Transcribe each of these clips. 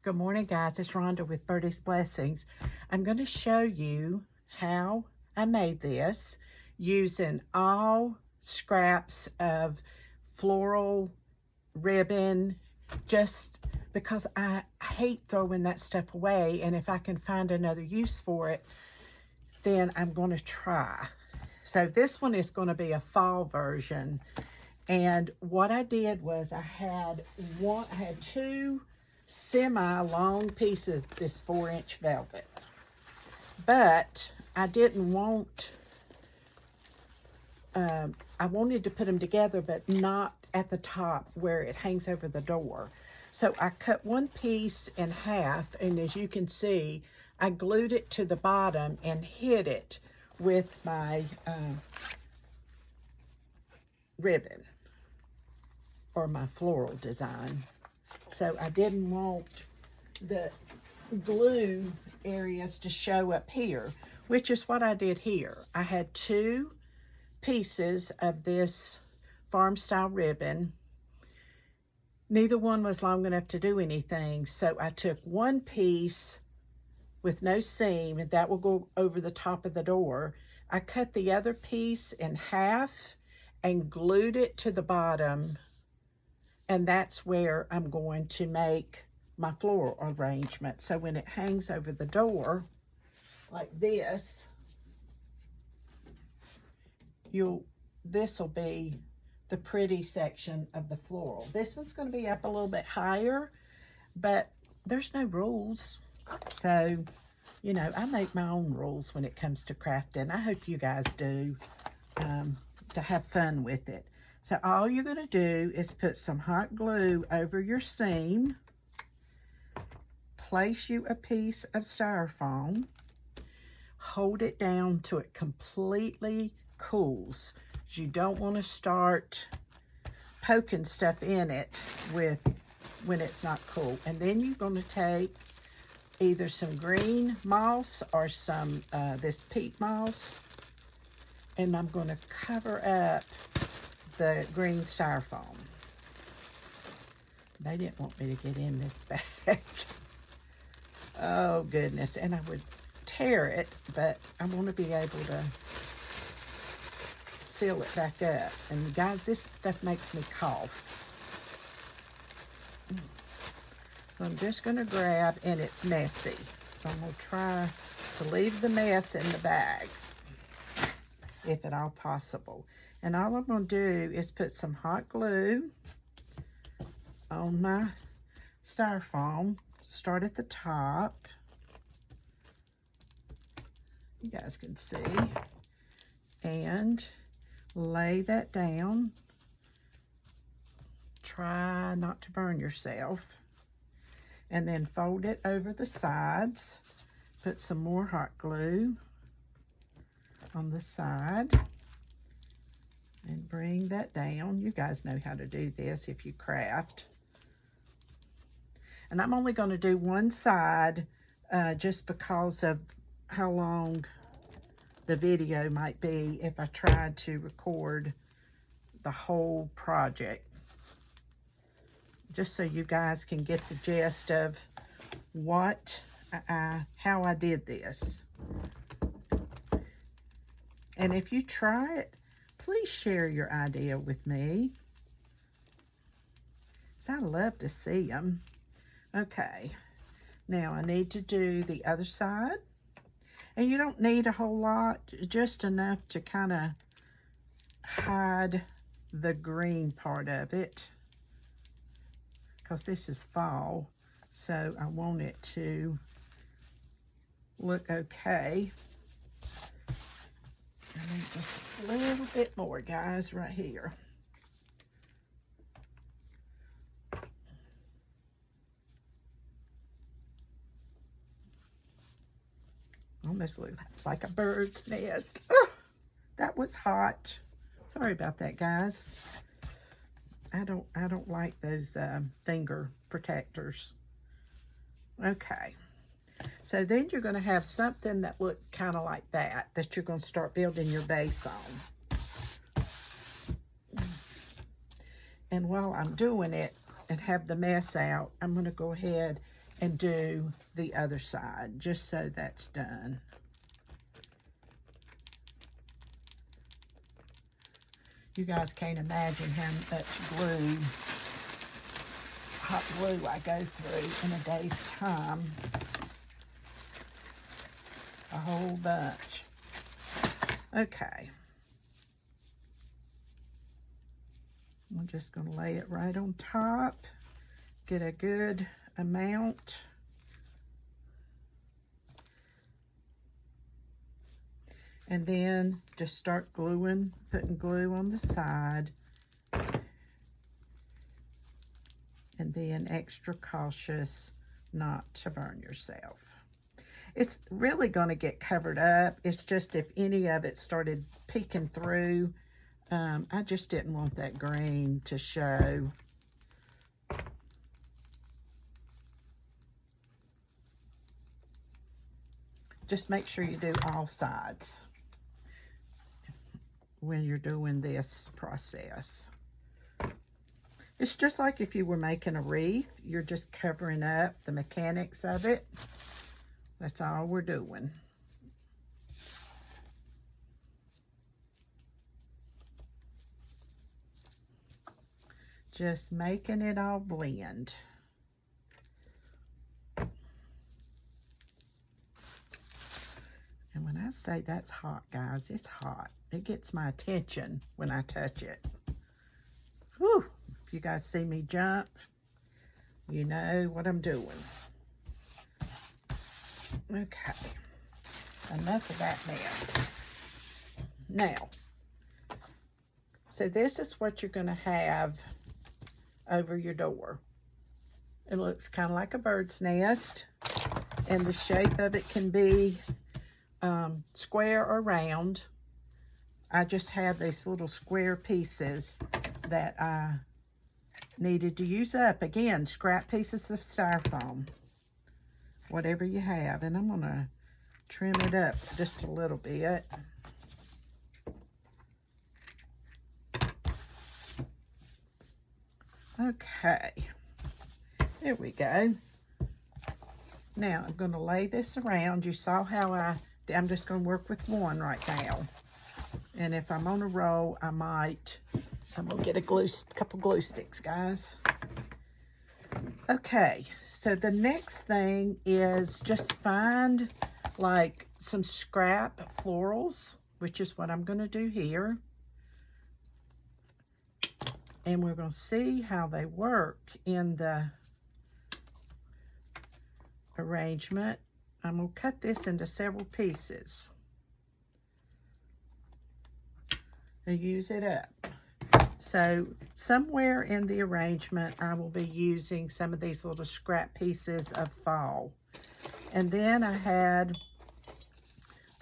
Good morning, guys. It's Rhonda with Birdie's Blessings. I'm going to show you how I made this using all scraps of floral ribbon, just because I hate throwing that stuff away, and if I can find another use for it, then I'm going to try. So this one is going to be a fall version, and what I did was I had two semi-long pieces of this 4-inch velvet, but I didn't want I wanted to put them together, but not at the top where it hangs over the door. So I cut one piece in half, and as you can see, I glued it to the bottom and hid it with my ribbon or my floral design. So I didn't want the glue areas to show up here, which is what I did here. I had two pieces of this farm style ribbon. Neither one was long enough to do anything, so I took one piece with no seam, and that will go over the top of the door. I cut the other piece in half and glued it to the bottom, and that's where I'm going to make my floral arrangement. So when it hangs over the door like this, this will be the pretty section of the floral. This one's going to be up a little bit higher, but there's no rules. So, you know, I make my own rules when it comes to crafting. I hope you guys do, to have fun with it. So all you're going to do is put some hot glue over your seam, place you a piece of styrofoam, hold it down till it completely cools. You don't want to start poking stuff in it when it's not cool. And then you're going to take either some green moss or some this peat moss, and I'm going to cover up the green styrofoam. They didn't want me to get in this bag. Oh goodness, and I would tear it, but I want to be able to seal it back up. And guys, this stuff makes me cough. So I'm just going to grab, and it's messy, so I'm going to try to leave the mess in the bag if at all possible. And all I'm going to do is put some hot glue on my styrofoam. Start at the top. You guys can see. And lay that down. Try not to burn yourself. And then fold it over the sides. Put some more hot glue on the side. And bring that down. You guys know how to do this if you craft. And I'm only going to do one side just because of how long the video might be if I tried to record the whole project. Just so you guys can get the gist of how I did this. And if you try it, please share your idea with me, so I love to see them. Okay, now I need to do the other side. And you don't need a whole lot, just enough to kind of hide the green part of it, because this is fall, so I want it to look okay. I need just a little bit more, guys, right here. Almost looks like a bird's nest. Oh, that was hot. Sorry about that, guys. I don't like those finger protectors. Okay. So then you're going to have something that looks kind of like that you're going to start building your base on. And while I'm doing it and have the mess out, I'm going to go ahead and do the other side, just so that's done. You guys can't imagine how much glue, hot glue I go through in a day's time. A whole bunch. Okay. I'm just going to lay it right on top. Get a good amount. And then just start gluing, putting glue on the side. And being extra cautious not to burn yourself. It's really going to get covered up. It's just if any of it started peeking through, I just didn't want that green to show. Just make sure you do all sides when you're doing this process. It's just like if you were making a wreath, you're just covering up the mechanics of it. That's all we're doing. Just making it all blend. And when I say that's hot, guys, it's hot. It gets my attention when I touch it. Whew. If you guys see me jump, you know what I'm doing. Okay. Enough of that mess. Now, so this is what you're going to have over your door. It looks kind of like a bird's nest, and the shape of it can be square or round. I just had these little square pieces that I needed to use up. Again, scrap pieces of styrofoam, whatever you have. And I'm gonna trim it up just a little bit. Okay, there we go. Now I'm gonna lay this around. You saw how I'm just gonna work with one right now. And if I'm on a roll, I'm gonna get a couple glue sticks, guys. Okay, so the next thing is just find like some scrap florals, which is what I'm gonna do here. And we're gonna see how they work in the arrangement. I'm gonna cut this into several pieces and use it up. So somewhere in the arrangement, I will be using some of these little scrap pieces of fall. And then I had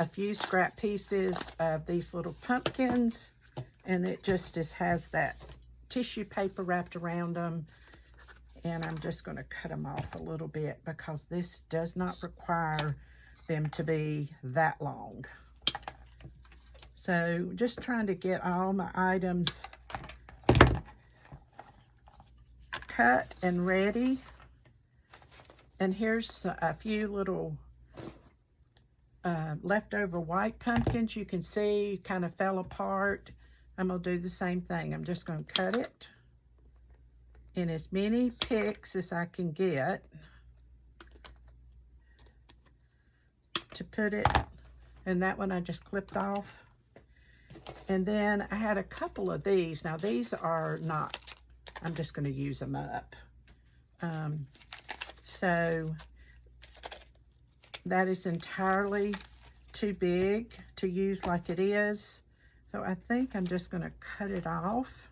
a few scrap pieces of these little pumpkins, and it just has that tissue paper wrapped around them. And I'm just going to cut them off a little bit because this does not require them to be that long. So just trying to get all my items cut and ready. And here's a few little leftover white pumpkins. You can see kind of fell apart. I'm going to do the same thing. I'm just going to cut it in as many picks as I can get to put it. And that one I just clipped off. And then I had a couple of these. Now these are not, I'm just going to use them up. So that is entirely too big to use like it is. So I think I'm just going to cut it off.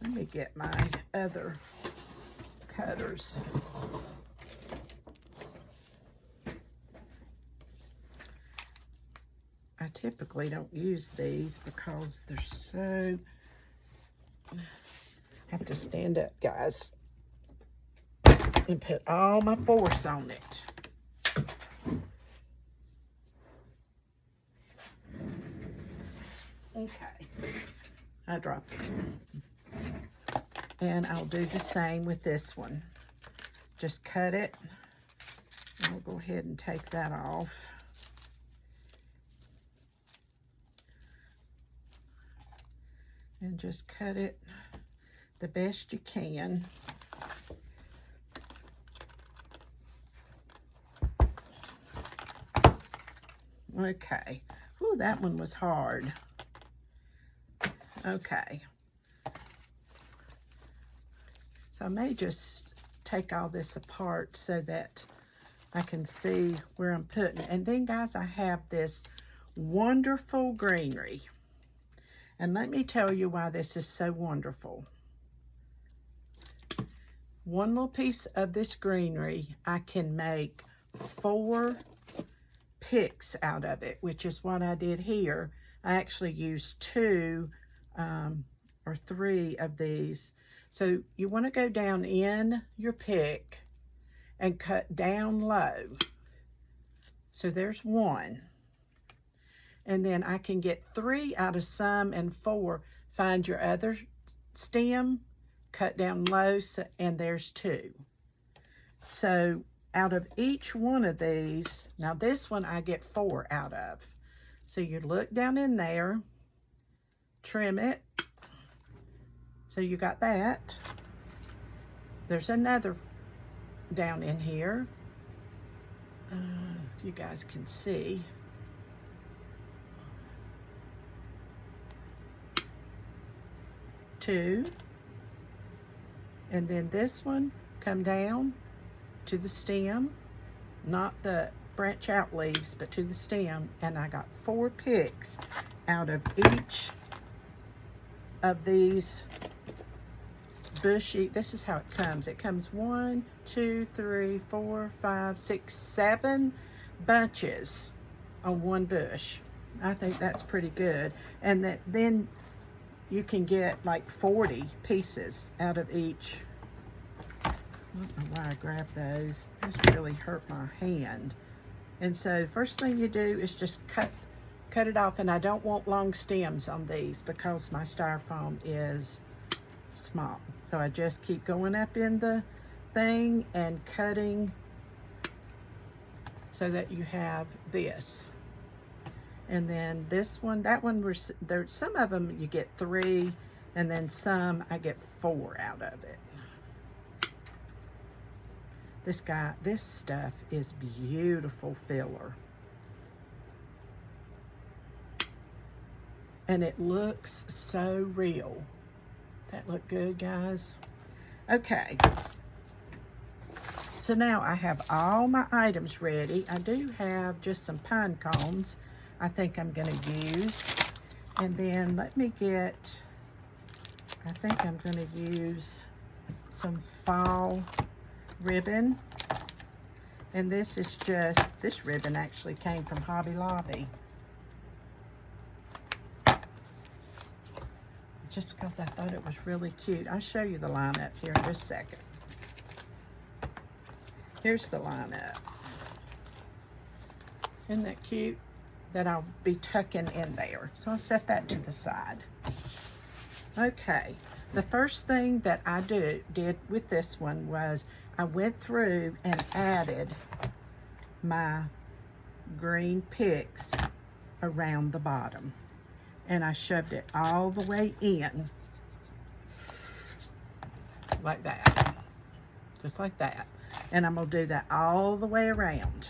Let me get my other cutters. I typically don't use these because they're so... I have to stand up, guys, and put all my force on it. Okay, I dropped it. And I'll do the same with this one. Just cut it. I'll go ahead and take that off. And just cut it the best you can. Okay. Ooh, that one was hard. Okay. So I may just take all this apart so that I can see where I'm putting it. And then, guys, I have this wonderful greenery. And let me tell you why this is so wonderful. One little piece of this greenery, I can make 4 picks out of it, which is what I did here. I actually used 2 or 3 of these. So you want to go down in your pick and cut down low. So there's 1. And then I can get 3 out of some and 4. Find your other stem, cut down low, and there's 2. So out of each one of these, now this one I get 4 out of. So you look down in there, trim it. So you got that. There's another down in here. If you guys can see. Two. And then this one, come down to the stem, not the branch out leaves, but to the stem, and I got 4 picks out of each of these bushy. This is how it comes. It comes 1, 2, 3, 4, 5, 6, 7 bunches on one bush. I think that's pretty good. And then you can get like 40 pieces out of each. I don't know why I grabbed those. Those really hurt my hand. And so first thing you do is just cut it off. And I don't want long stems on these because my styrofoam is small. So I just keep going up in the thing and cutting so that you have this. And then this one, that one, there's some of them you get 3, and then some I get 4 out of it. This stuff is beautiful filler. And it looks so real. That look good, guys? Okay. So now I have all my items ready. I do have just some pine cones I think I'm going to use. And then let me get, I think I'm going to use some fall ribbon. And this is just, this ribbon actually came from Hobby Lobby. Just because I thought it was really cute. I'll show you the lineup here in just a second. Here's the lineup. Isn't that cute? That I'll be tucking in there. So I'll set that to the side. Okay, the first thing that I did with this one was I went through and added my green picks around the bottom. And I shoved it all the way in. Like that. Just like that. And I'm going to do that all the way around.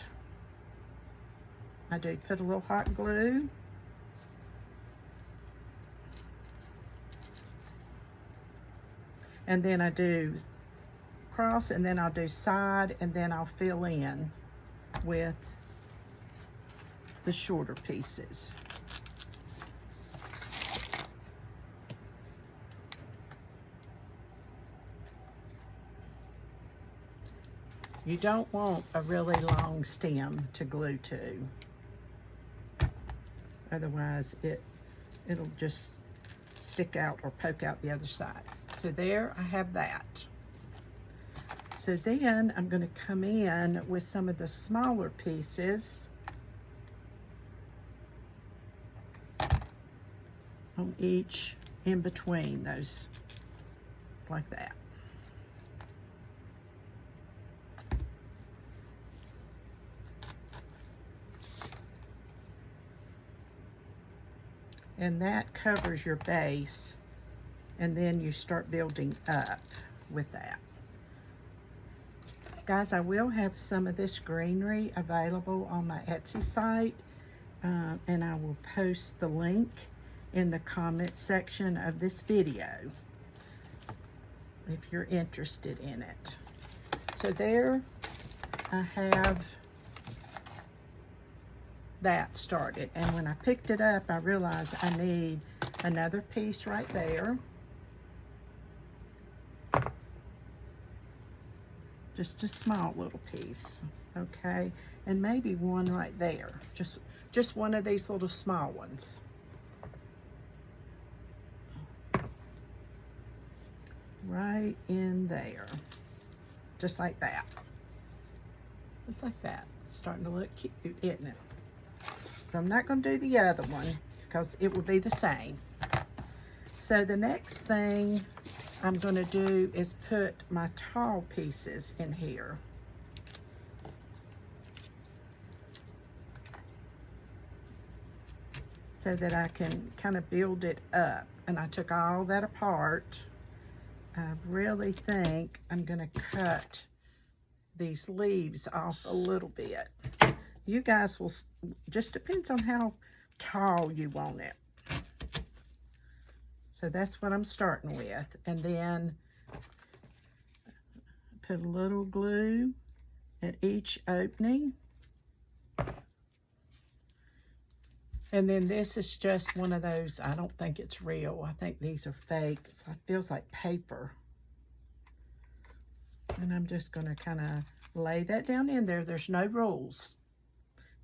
I do put a little hot glue. And then I do cross, and then I'll do side, and then I'll fill in with the shorter pieces. You don't want a really long stem to glue to. Otherwise, it'll just stick out or poke out the other side. So there, I have that. So then I'm going to come in with some of the smaller pieces on each in between those like that. And that covers your base, and then you start building up with that. Guys, I will have some of this greenery available on my Etsy site, and I will post the link in the comment section of this video if you're interested in it. So there I have that started, and when I picked it up I realized I need another piece right there, just a small little piece, okay, and maybe one right there, just one of these little small ones. Right in there, just like that, just like that. It's starting to look cute, isn't it? So I'm not going to do the other one because it will be the same. So the next thing I'm going to do is put my tall pieces in here. So that I can kind of build it up. And I took all that apart. I really think I'm going to cut these leaves off a little bit. You guys will, just depends on how tall you want it. So that's what I'm starting with. And then put a little glue at each opening. And then this is just one of those, I don't think it's real. I think these are fake. It feels like paper. And I'm just going to kind of lay that down in there. There's no rules.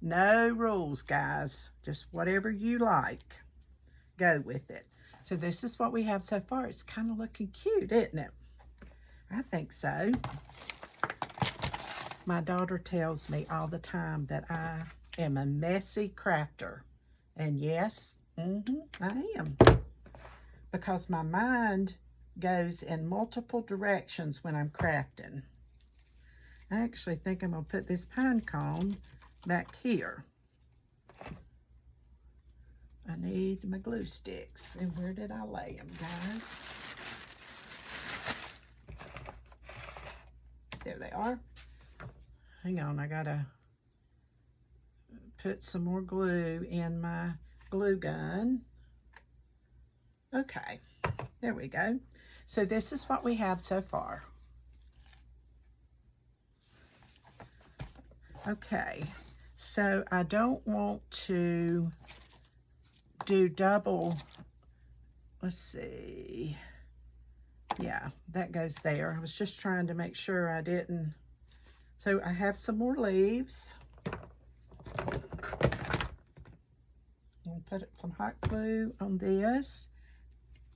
No rules, guys. Just whatever you like. Go with it. So this is what we have so far. It's kind of looking cute, isn't it? I think so. My daughter tells me all the time that I am a messy crafter. And yes, I am. Because my mind goes in multiple directions when I'm crafting. I actually think I'm going to put this pine cone back here. I need my glue sticks. And where did I lay them, guys? There they are. Hang on, I gotta put some more glue in my glue gun. Okay, there we go. So this is what we have so far. Okay, so I don't want to do double, let's see. Yeah, that goes there. I was just trying to make sure I didn't. So I have some more leaves. I'll put some hot glue on this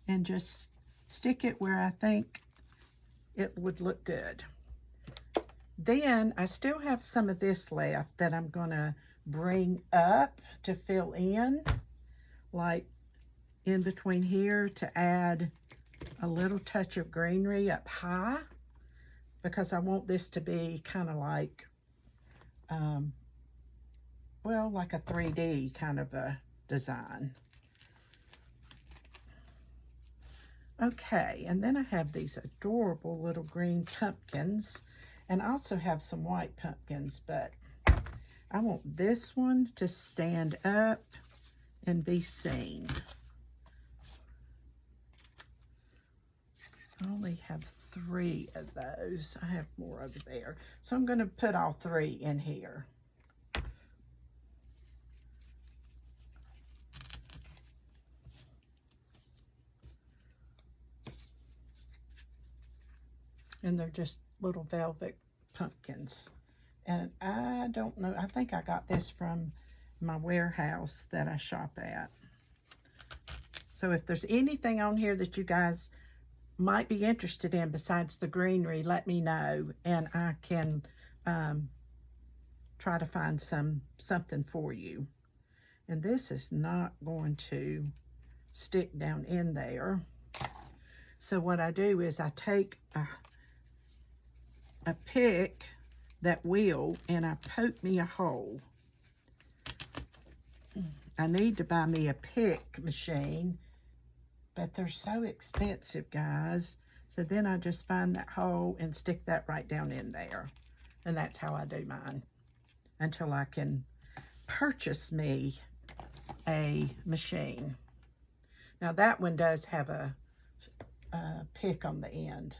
and just stick it where I think it would look good. Then I still have some of this left that I'm gonna bring up to fill in, like in between here, to add a little touch of greenery up high, because I want this to be kind of like, well, like a 3D kind of a design. Okay, and then I have these adorable little green pumpkins, and I also have some white pumpkins, but I want this one to stand up and be seen. I only have 3 of those. I have more over there. So I'm going to put all 3 in here. And they're just little velvet pumpkins. And I don't know, I think I got this from my warehouse that I shop at. So if there's anything on here that you guys might be interested in besides the greenery, let me know, and I can try to find something for you. And this is not going to stick down in there. So what I do is I take a pick, that wheel, and I poke me a hole. I need to buy me a pick machine, but they're so expensive, guys. So then I just find that hole and stick that right down in there. And that's how I do mine until I can purchase me a machine. Now that one does have a pick on the end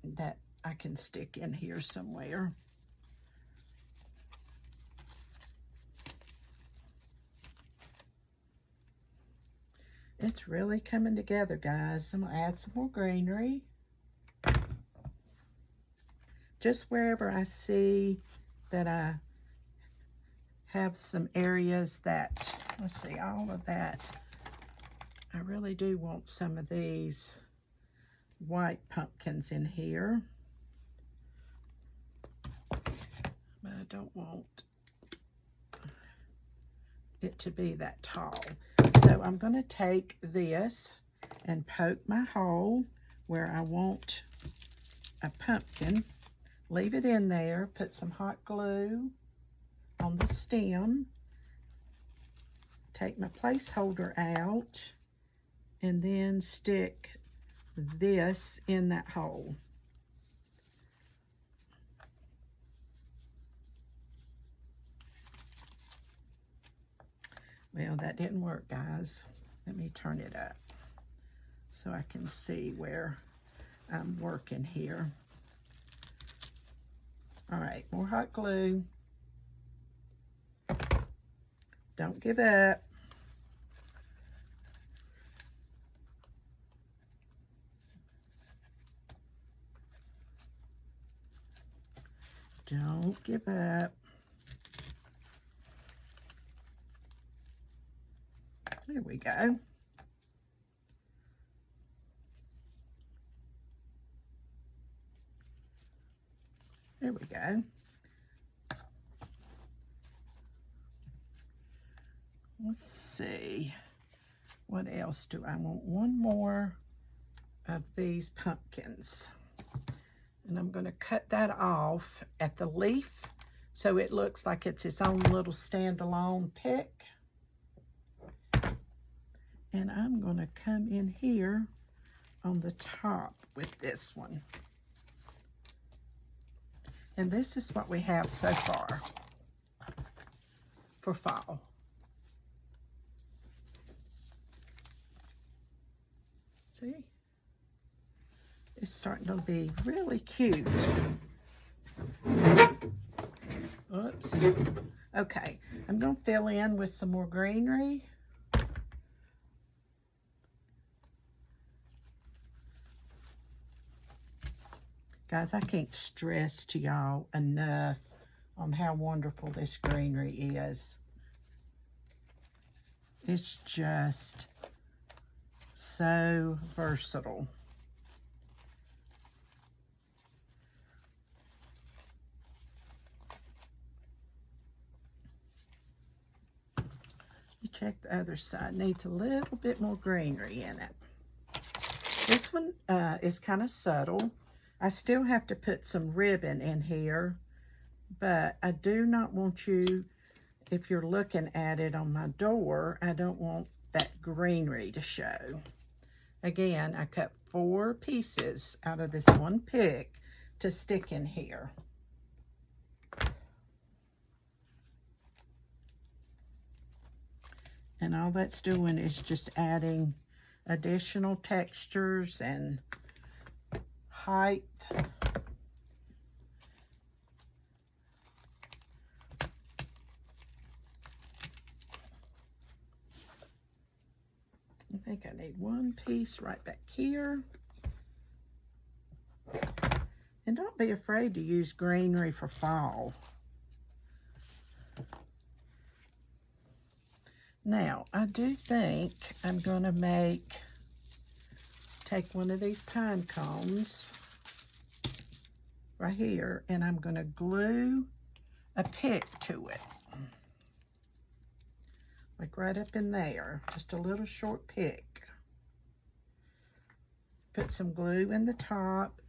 that I can stick in here somewhere. It's really coming together, guys. I'm gonna add some more greenery. Just wherever I see that I have some areas that, let's see, all of that. I really do want some of these white pumpkins in here. But I don't want it to be that tall. So I'm going to take this and poke my hole where I want a pumpkin. Leave it in there, put some hot glue on the stem, take my placeholder out, and then stick this in that hole. Well, that didn't work, guys. Let me turn it up so I can see where I'm working here. All right, more hot glue. Don't give up. Don't give up. There we go. There we go. Let's see. What else do I want? One more of these pumpkins. And I'm going to cut that off at the leaf so it looks like it's its own little standalone pick. And I'm going to come in here on the top with this one. And this is what we have so far for fall. See? It's starting to be really cute. Oops. Okay, I'm going to fill in with some more greenery. Guys, I can't stress to y'all enough on how wonderful this greenery is. It's just so versatile. You check the other side. Needs a little bit more greenery in it. This one is kind of subtle. I still have to put some ribbon in here, but I do not want you, if you're looking at it on my door, I don't want that greenery to show. Again, I cut 4 pieces out of this one pick to stick in here. And all that's doing is just adding additional textures and height. I think I need one piece right back here. And don't be afraid to use greenery for fall. Now, I do think I'm going to take one of these pine cones right here, and I'm going to glue a pick to it. Like right up in there, just a little short pick. put some glue in the top,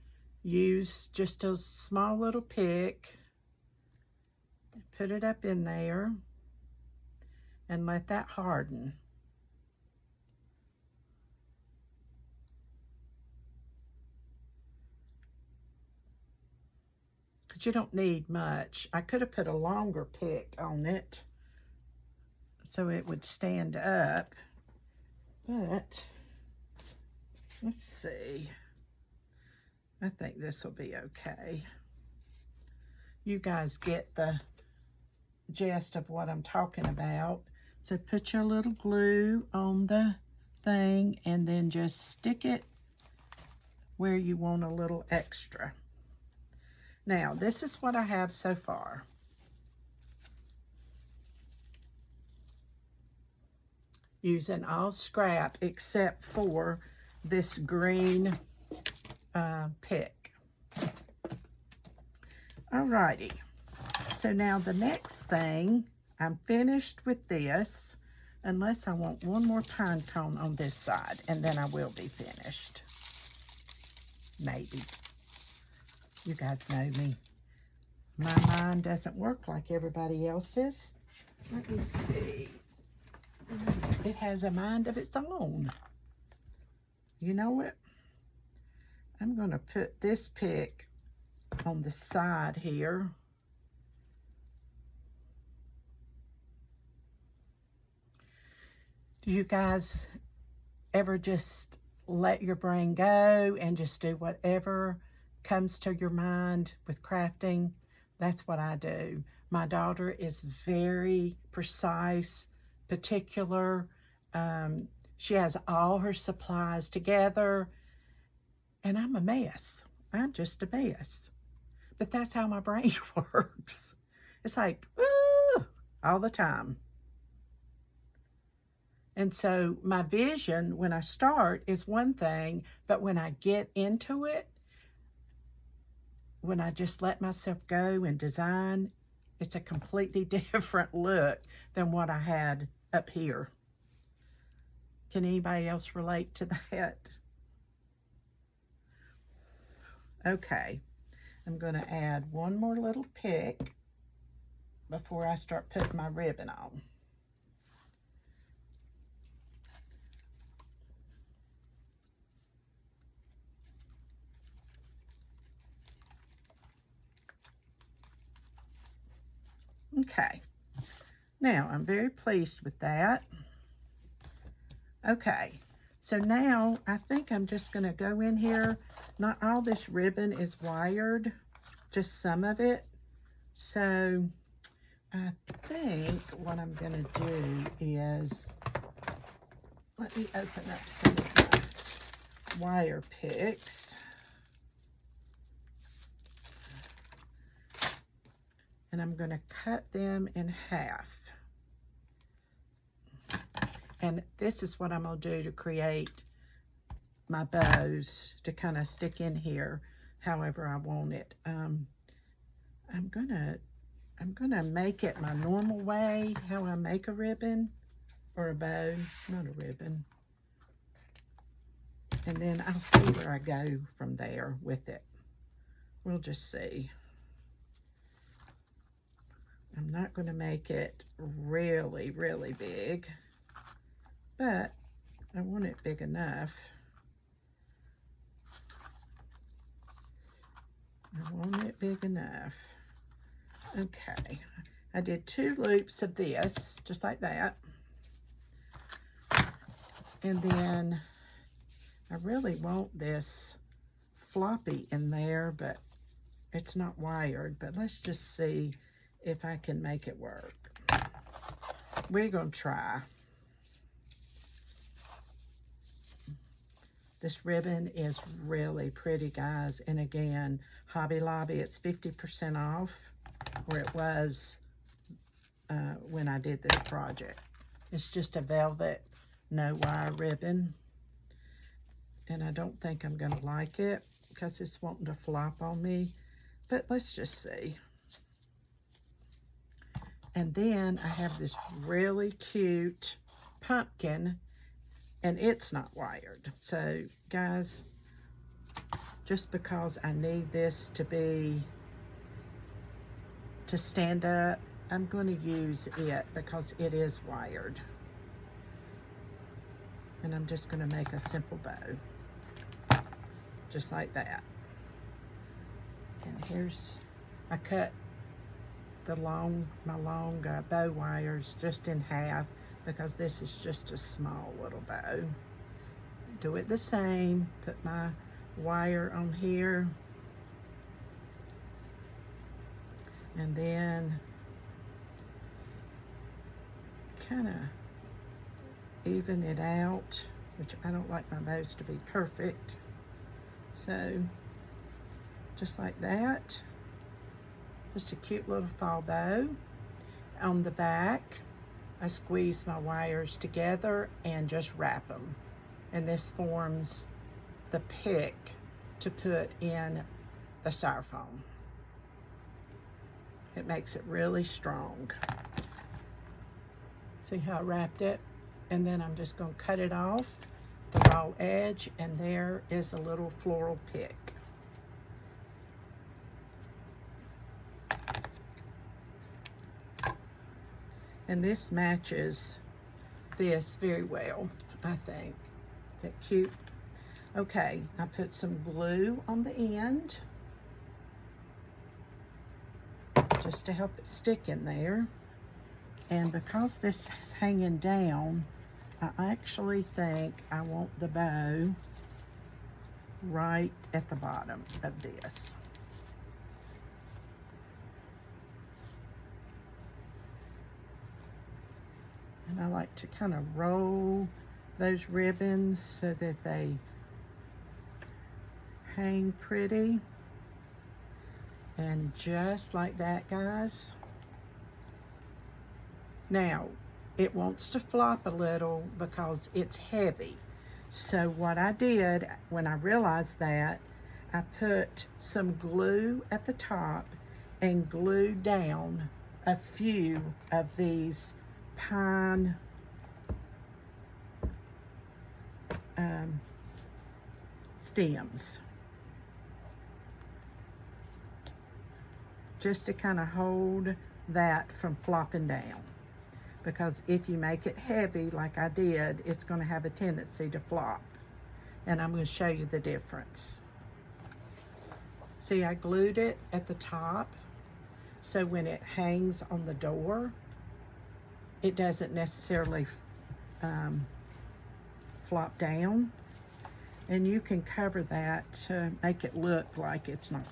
use just a small little pick, put it up in there, and let that harden. Because you don't need much. I could have put a longer pick on it so it would stand up, but let's see. I think this will be okay. You guys get the gist of what I'm talking about. So put your little glue on the thing and then just stick it where you want a little extra. Now, this is what I have so far. Using all scrap except for this green pick. Alrighty, so now the next thing, I'm finished with this, unless I want one more pine cone on this side, and then I will be finished. Maybe. You guys know me. My mind doesn't work like everybody else's. Let me see. It has a mind of its own. You know what? I'm going to put this pick on the side here. Do you guys ever just let your brain go and just do whatever comes to your mind with crafting? That's what I do. My daughter is very precise, particular. She has all her supplies together, and I'm a mess. I'm just a mess. But that's how my brain works. It's like, ooh, all the time. And so my vision when I start is one thing, but when I get into it, when I just let myself go and design, it's a completely different look than what I had up here. Can anybody else relate to that? Okay, I'm going to add one more little pick before I start putting my ribbon on. Okay, now I'm very pleased with that. Okay, so now I think I'm just going to go in here. Not all this ribbon is wired, just some of it. So I think what I'm going to do is, let me open up some of my wire picks. And I'm going to cut them in half. And this is what I'm going to do to create my bows to kind of stick in here however I want it. I'm gonna make it my normal way, how I make a ribbon or a bow, not a ribbon. And then I'll see where I go from there with it. We'll just see. I'm not going to make it really, really big, but I want it big enough. I want it big enough. Okay, I did 2 loops of this, just like that. And then I really want this floppy in there, but it's not wired. But let's just see if I can make it work. We're going to try. This ribbon is really pretty, guys. And again, Hobby Lobby, it's 50% off, or it was when I did this project. It's just a velvet, no wire ribbon. And I don't think I'm going to like it because it's wanting to flop on me. But let's just see. And then I have this really cute pumpkin, and it's not wired. So, guys, just because I need this to stand up. I'm going to use it because it is wired. And I'm just going to make a simple bow, just like that. And here's, I cut my long bow wires just in half because this is just a small little bow. Do it the same, put my wire on here, and then kind of even it out, which I don't like my bows to be perfect. So just like that, just a cute little fall bow. On the back, I squeeze my wires together and just wrap them. And this forms the pick to put in the styrofoam. It makes it really strong. See how I wrapped it? And then I'm just going to cut it off, the raw edge, and there is a little floral pick. And this matches this very well, I think. That cute. Okay, I put some glue on the end just to help it stick in there. And because this is hanging down, I actually think I want the bow right at the bottom of this. And I like to kind of roll those ribbons so that they hang pretty. And just like that, guys. Now, it wants to flop a little because it's heavy. So what I did when I realized that, I put some glue at the top and glued down a few of these pine stems, just to kind of hold that from flopping down. Because if you make it heavy like I did, it's going to have a tendency to flop. And I'm going to show you the difference. See, I glued it at the top, so when it hangs on the door, it doesn't necessarily flop down. And you can cover that to make it look like it's not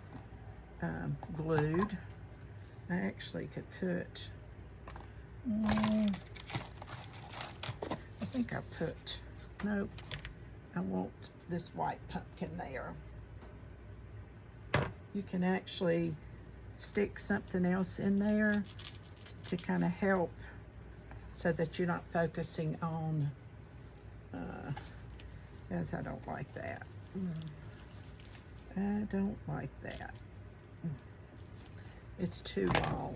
glued. I actually could put, I think I put, nope, I want this white pumpkin there. You can actually stick something else in there to kind of help so that you're not focusing on, as I don't like that. I don't like that. It's too long.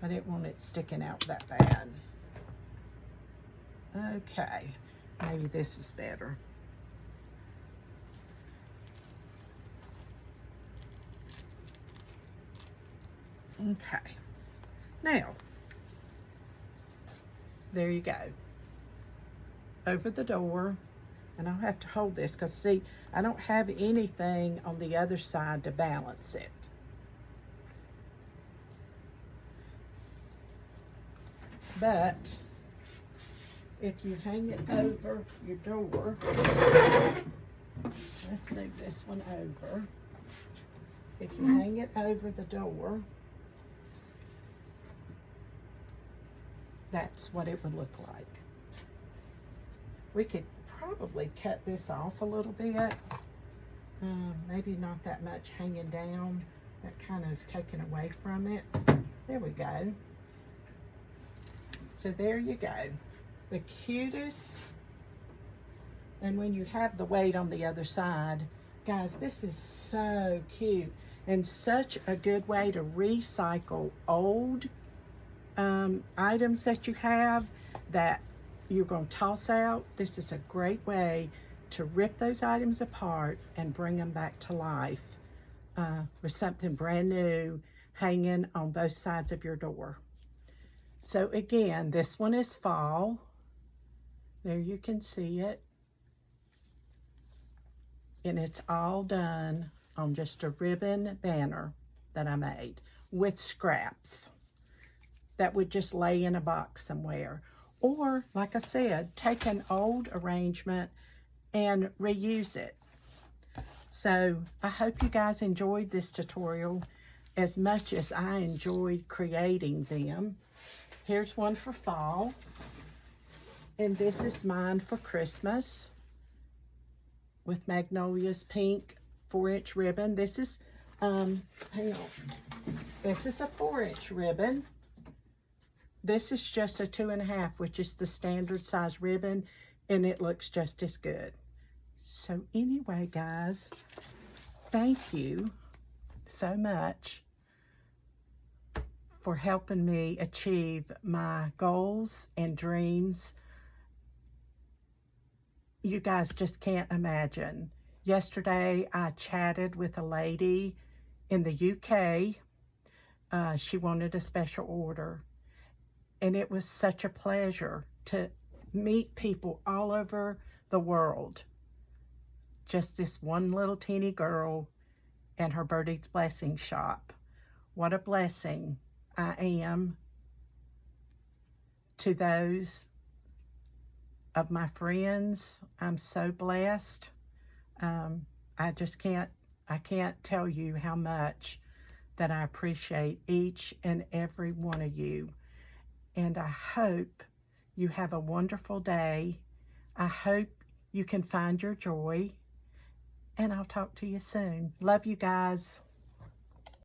I didn't want it sticking out that bad. Okay, maybe this is better. Okay, now, there you go. Over the door, and I'll have to hold this because see, I don't have anything on the other side to balance it. But if you hang it over your door, let's move this one over. If you hang it over the door, that's what it would look like. We could probably cut this off a little bit. Maybe not that much hanging down. That kind of is taken away from it. There we go. So there you go. The cutest. And when you have the weight on the other side, guys, this is so cute and such a good way to recycle old items that you have that you're going to toss out. This is a great way to rip those items apart and bring them back to life with something brand new hanging on both sides of your door. So again, this one is fall. There you can see it. And it's all done on just a ribbon banner that I made with scraps that would just lay in a box somewhere. Or, like I said, take an old arrangement and reuse it. So I hope you guys enjoyed this tutorial as much as I enjoyed creating them. Here's one for fall, and this is mine for Christmas with Magnolia's pink 4-inch ribbon. This is, hang on, this is a 4-inch ribbon. This is just a 2.5, which is the standard size ribbon, and it looks just as good. So anyway, guys, thank you so much for helping me achieve my goals and dreams. You guys just can't imagine. Yesterday, I chatted with a lady in the UK. She wanted a special order. And it was such a pleasure to meet people all over the world. Just this one little teeny girl and her Birdie's Blessing shop. What a blessing I am to those of my friends. I'm so blessed. I can't tell you how much that I appreciate each and every one of you. And I hope you have a wonderful day. I hope you can find your joy. And I'll talk to you soon. Love you guys.